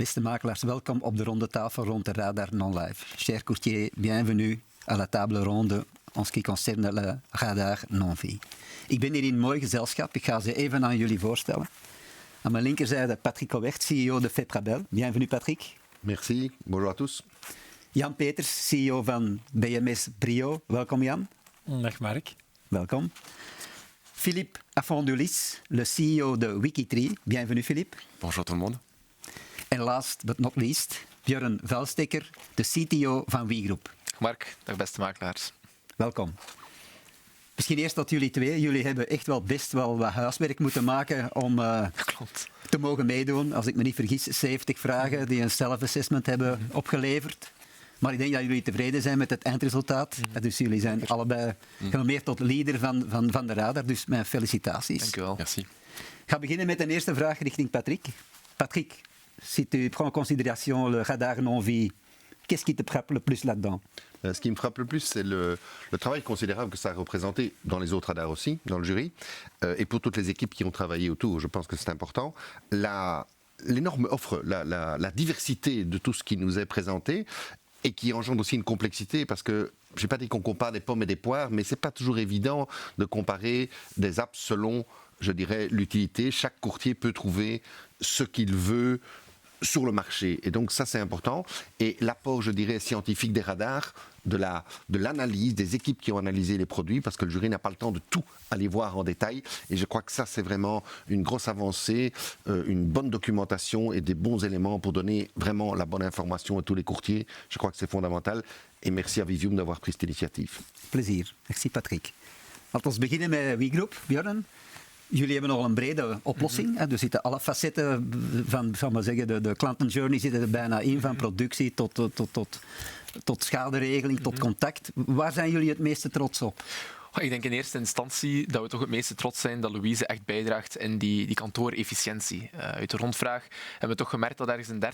Beste makelaars, welkom op de ronde tafel rond de Radar Non-Live. Chers courtiers, bienvenue à la table ronde en ce qui concerne le Radar Non-Vie. Ik ben hier in een mooi gezelschap. Ik ga ze even aan jullie voorstellen. Aan mijn linkerzijde Patrick Cohert, CEO de Fetrabel. Bienvenue Patrick. Merci, bonjour à tous. Jan Peters, CEO van BMS Brio. Welkom Jan. Dag Mark. Welkom. Philippe Afondulis, le CEO de Wikitree. Bienvenue Philippe. Bonjour tout le monde. En last but not least, Björn Velstekker, de CTO van WeGroup. Mark, dag beste makelaars. Welkom. Misschien eerst tot jullie twee. Jullie hebben echt wel best wel wat huiswerk moeten maken om te mogen meedoen. Als ik me niet vergis, 70 vragen die een self-assessment hebben opgeleverd. Maar ik denk dat jullie tevreden zijn met het eindresultaat. Dus jullie zijn allebei genomineerd tot leader van de Radar. Dus mijn felicitaties. Dank u wel. Merci. Ik ga beginnen met een eerste vraag richting Patrick. Patrick, si tu prends en considération le Radar Non-Vie, qu'est-ce qui te frappe le plus là-dedans? Ce qui me frappe le plus, c'est le travail considérable que ça a représenté dans les autres radars aussi, dans le jury, et pour toutes les équipes qui ont travaillé autour. Je pense que c'est important. L'énorme offre, la diversité de tout ce qui nous est présenté, et qui engendre aussi une complexité, parce que je n'ai pas dit qu'on compare des pommes et des poires, mais ce n'est pas toujours évident de comparer des apps selon, je dirais, l'utilité. Chaque courtier peut trouver ce qu'il veut sur le marché. Et donc ça, c'est important. Et l'apport, je dirais, scientifique des radars, de l'analyse, des équipes qui ont analysé les produits, parce que le jury n'a pas le temps de tout aller voir en détail. Et je crois que ça, c'est vraiment une grosse avancée, une bonne documentation et des bons éléments pour donner vraiment la bonne information à tous les courtiers. Je crois que c'est fondamental. Et merci à Vivium d'avoir pris cette initiative. Plezier. Merci Patrick. Laten we beginnen met WeGroup. Björn? Jullie hebben nogal een brede oplossing. Er zitten alle facetten van zal maar zeggen, de klantenjourney zitten er bijna in, van productie tot schaderegeling, tot contact. Waar zijn jullie het meeste trots op? Ik denk in eerste instantie dat we toch het meeste trots zijn dat Louise echt bijdraagt in die kantoorefficiëntie. Uit de rondvraag hebben we toch gemerkt dat ergens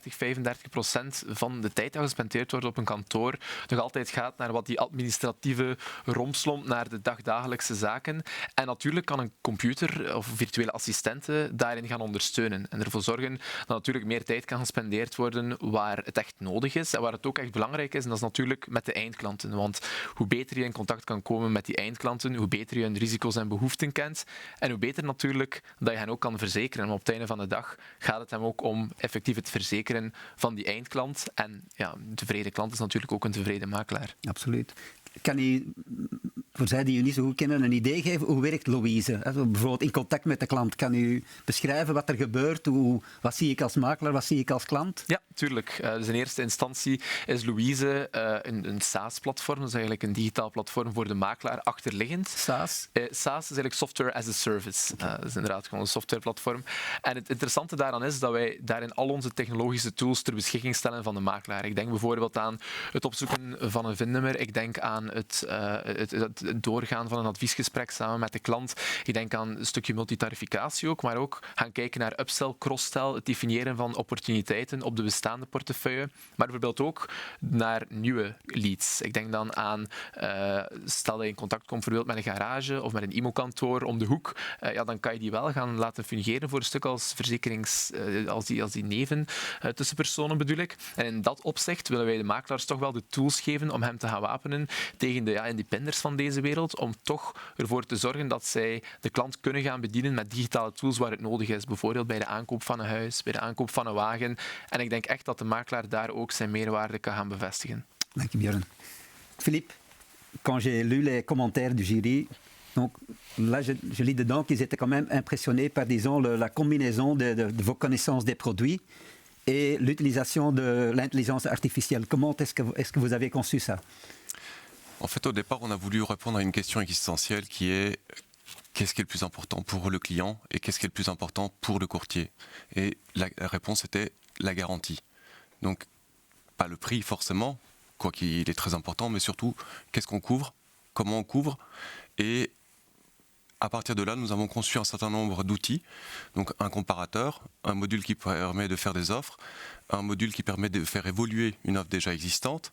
30-35% van de tijd dat gespendeerd wordt op een kantoor nog altijd gaat naar wat die administratieve rompslomp, naar de dagdagelijkse zaken. En natuurlijk kan een computer of virtuele assistenten daarin gaan ondersteunen en ervoor zorgen dat natuurlijk meer tijd kan gespendeerd worden waar het echt nodig is en waar het ook echt belangrijk is. En dat is natuurlijk met de eindklanten. Want hoe beter je in contact kan komen met die eindklanten, hoe beter je hun risico's en behoeften kent en hoe beter natuurlijk dat je hen ook kan verzekeren. Maar op het einde van de dag gaat het hem ook om effectief het verzekeren van die eindklant. En ja, een tevreden klant is natuurlijk ook een tevreden makelaar. Absoluut. Kan u, voor zij die u niet zo goed kennen, een idee geven? Hoe werkt Louise? Bijvoorbeeld in contact met de klant. Kan u beschrijven wat er gebeurt? Wat zie ik als makelaar? Wat zie ik als klant? Ja, tuurlijk. Dus in eerste instantie is Louise een SaaS-platform. Dat is eigenlijk een digitaal platform voor de makelaar achterliggend. SaaS? SaaS is eigenlijk Software as a Service. Dat is inderdaad gewoon een softwareplatform. En het interessante daaraan is dat wij daarin al onze technologische tools ter beschikking stellen van de makelaar. Ik denk bijvoorbeeld aan het opzoeken van een VIN-nummer. Ik denk aan het doorgaan van een adviesgesprek samen met de klant. Ik denk aan een stukje multitarificatie ook, maar ook gaan kijken naar upsell, cross-sell, het definiëren van opportuniteiten op de bestaande portefeuille, maar bijvoorbeeld ook naar nieuwe leads. Ik denk dan aan, stel dat je in contact komt bijvoorbeeld met een garage of met een IMO-kantoor om de hoek, dan kan je die wel gaan laten fungeren voor een stuk als als die neven tussenpersonen bedoel ik. En in dat opzicht willen wij de makelaars toch wel de tools geven om hem te gaan wapenen tegen de independers van deze wereld, om toch ervoor te zorgen dat zij de klant kunnen gaan bedienen met digitale tools waar het nodig is. Bijvoorbeeld bij de aankoop van een huis, bij de aankoop van een wagen. En ik denk echt dat de makelaar daar ook zijn meerwaarde kan gaan bevestigen. Dank je, Björn. Philippe, quand j'ai lu les commentaires du jury, donc là je lis dedans qu'ils étaient quand même impressionnés par, disons, la combinaison de vos connaissances des produits et l'utilisation de l'intelligence artificielle. Comment est-ce que vous avez conçu ça? En fait, au départ, on a voulu répondre à une question existentielle qui est qu'est-ce qui est le plus important pour le client et qu'est-ce qui est le plus important pour le courtier? Et la réponse était la garantie. Donc, pas le prix forcément, quoi qu'il est très important, mais surtout qu'est-ce qu'on couvre, comment on couvre. Et à partir de là, nous avons conçu un certain nombre d'outils, donc un comparateur, un module qui permet de faire des offres, un module qui permet de faire évoluer une offre déjà existante,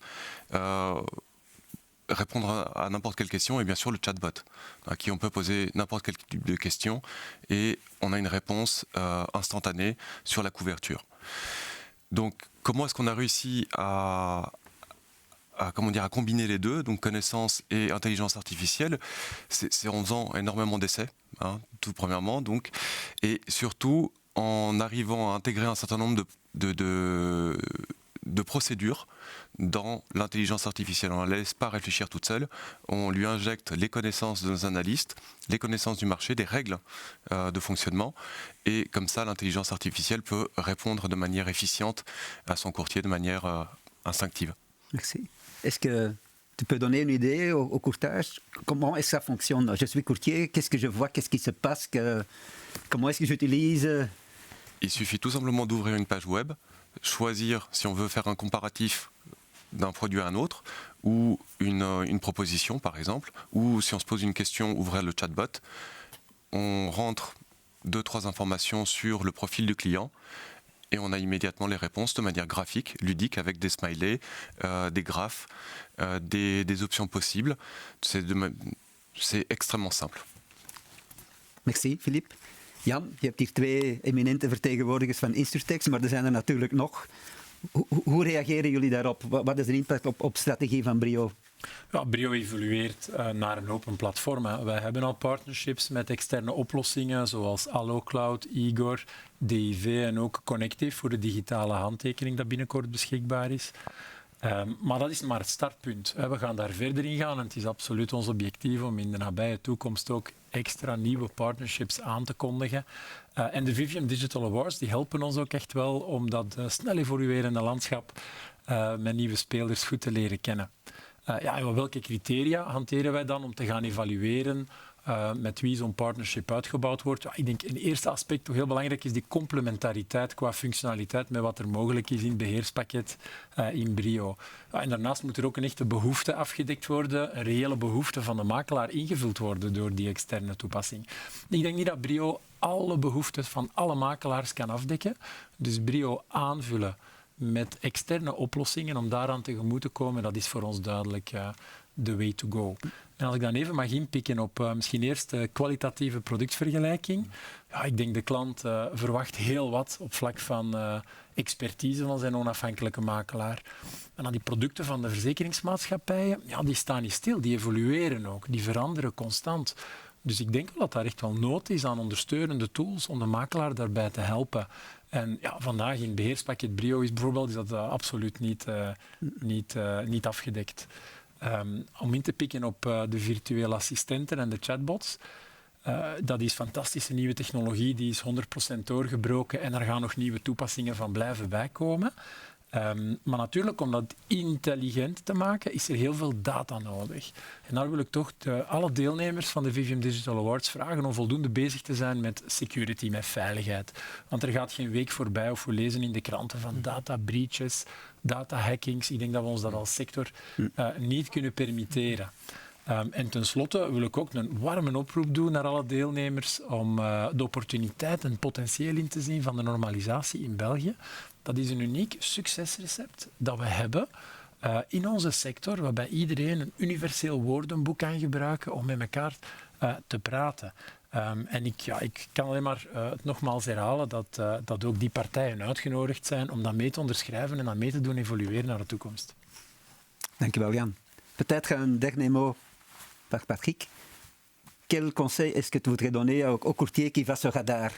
répondre à n'importe quelle question et bien sûr le chatbot à qui on peut poser n'importe quel type de question et on a une réponse instantanée sur la couverture. Donc, comment est-ce qu'on a réussi à combiner les deux, donc connaissance et intelligence artificielle? C'est en faisant énormément d'essais, tout premièrement, donc, et surtout en arrivant à intégrer un certain nombre de procédures dans l'intelligence artificielle. On ne la laisse pas réfléchir toute seule, on lui injecte les connaissances de nos analystes, les connaissances du marché, des règles de fonctionnement, et comme ça l'intelligence artificielle peut répondre de manière efficiente à son courtier de manière instinctive. Merci. Est-ce que tu peux donner une idée au courtage? Comment est-ce que ça fonctionne? Je suis courtier, qu'est-ce que je vois? Qu'est-ce qui se passe? Comment est-ce que j'utilise? Il suffit tout simplement d'ouvrir une page web, choisir si on veut faire un comparatif d'un produit à un autre, ou une proposition par exemple, ou si on se pose une question, ouvrir le chatbot. On rentre 2-3 informations sur le profil du client, et on a immédiatement les réponses de manière graphique, ludique, avec des smileys, des graphes, des options possibles. C'est extrêmement simple. Merci, Philippe. Jan, je hebt hier 2 eminente vertegenwoordigers van Insurtech, maar er zijn er natuurlijk nog. Hoe reageren jullie daarop? Wat is de impact op strategie van Brio? Ja, Brio evolueert naar een open platform. Hè. Wij hebben al partnerships met externe oplossingen zoals AlloCloud, Igor, DIV en ook Connective voor de digitale handtekening dat binnenkort beschikbaar is. Maar dat is maar het startpunt. We gaan daar verder in gaan en het is absoluut ons objectief om in de nabije toekomst ook extra nieuwe partnerships aan te kondigen. En de Vivium Digital Awards die helpen ons ook echt wel om dat snel evoluerende landschap met nieuwe spelers goed te leren kennen. En welke criteria hanteren wij dan om te gaan evalueren met wie zo'n partnership uitgebouwd wordt? Ja, ik denk een eerste aspect toch heel belangrijk is die complementariteit qua functionaliteit met wat er mogelijk is in het beheerspakket in Brio. En daarnaast moet er ook een echte behoefte afgedekt worden, een reële behoefte van de makelaar ingevuld worden door die externe toepassing. Ik denk niet dat Brio alle behoeftes van alle makelaars kan afdekken, dus Brio aanvullen met externe oplossingen om daaraan tegemoet te komen, dat is voor ons duidelijk the way to go. En als ik dan even mag inpikken op misschien eerst de kwalitatieve productvergelijking. Ja, ik denk de klant verwacht heel wat op vlak van expertise van zijn onafhankelijke makelaar. En dan die producten van de verzekeringsmaatschappijen, ja, die staan niet stil, die evolueren ook, die veranderen constant. Dus ik denk wel dat daar echt wel nood is aan ondersteunende tools om de makelaar daarbij te helpen. En ja, vandaag in het beheerspakket Brio is bijvoorbeeld is dat absoluut niet afgedekt. Om in te pikken op de virtuele assistenten en de chatbots. Dat is fantastische nieuwe technologie, die is 100% doorgebroken en er gaan nog nieuwe toepassingen van blijven bijkomen. Maar natuurlijk, om dat intelligent te maken, is er heel veel data nodig. En daar wil ik toch alle deelnemers van de Vivium Digital Awards vragen om voldoende bezig te zijn met security, met veiligheid. Want er gaat geen week voorbij of we lezen in de kranten van data breaches, data hackings. Ik denk dat we ons dat als sector niet kunnen permitteren. En tenslotte wil ik ook een warme oproep doen naar alle deelnemers om de opportuniteit en potentieel in te zien van de normalisatie in België. Dat is een uniek succesrecept dat we hebben in onze sector, waarbij iedereen een universeel woordenboek kan gebruiken om met elkaar te praten. En ik kan alleen maar het nogmaals herhalen dat ook die partijen uitgenodigd zijn om dat mee te onderschrijven en dat mee te doen evolueren naar de toekomst. Dankjewel, Jan. Peut-être un dernier mot par Patrick. Quel conseil est-ce que tu voudrais donner au courtier qui va sur radar?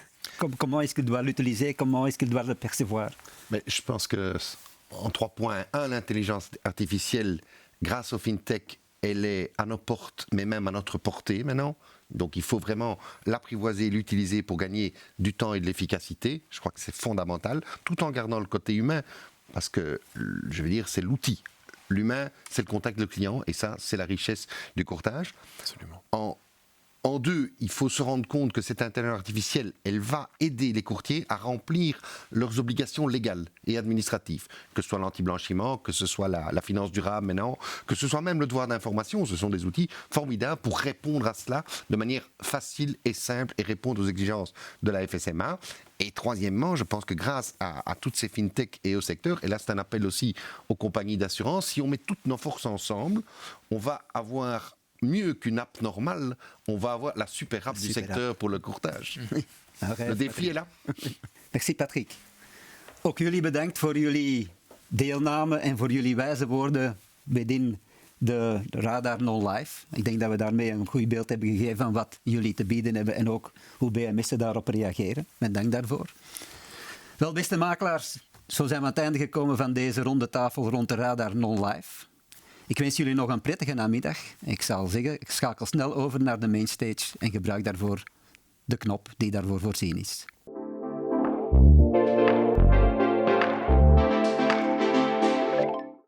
Comment est-ce qu'il doit l'utiliser? Comment est-ce qu'il doit le percevoir? Mais je pense que, en 3 points, l'intelligence artificielle, grâce au fintech, elle est à nos portes, mais même à notre portée maintenant. Donc il faut vraiment l'apprivoiser, l'utiliser pour gagner du temps et de l'efficacité. Je crois que c'est fondamental, tout en gardant le côté humain, parce que, je veux dire, c'est l'outil. L'humain, c'est le contact avec le client, et ça, c'est la richesse du courtage. Absolument. En 2, il faut se rendre compte que cette intelligence artificielle, elle va aider les courtiers à remplir leurs obligations légales et administratives, que ce soit l'anti-blanchiment, que ce soit la finance durable maintenant, que ce soit même le devoir d'information. Ce sont des outils formidables pour répondre à cela de manière facile et simple et répondre aux exigences de la FSMA. Et troisièmement, je pense que grâce à toutes ces fintechs et au secteur, et là c'est un appel aussi aux compagnies d'assurance, si on met toutes nos forces ensemble, on va avoir mieux qu'une app normale, on va avoir la super app du secteur pour le courtage. Le défi est là. Merci Patrick. Ook jullie bedankt voor jullie deelname en voor jullie wijze woorden binnen de Radar Non-Live. Ik denk dat we daarmee een goed beeld hebben gegeven van wat jullie te bieden hebben en ook hoe BMS'en daarop reageren. Met dank daarvoor. Wel, beste makelaars, zo zijn we aan het einde gekomen van deze ronde tafel rond de Radar Non-Live. Ik wens jullie nog een prettige namiddag. Ik zal zeggen, ik schakel snel over naar de mainstage en gebruik daarvoor de knop die daarvoor voorzien is.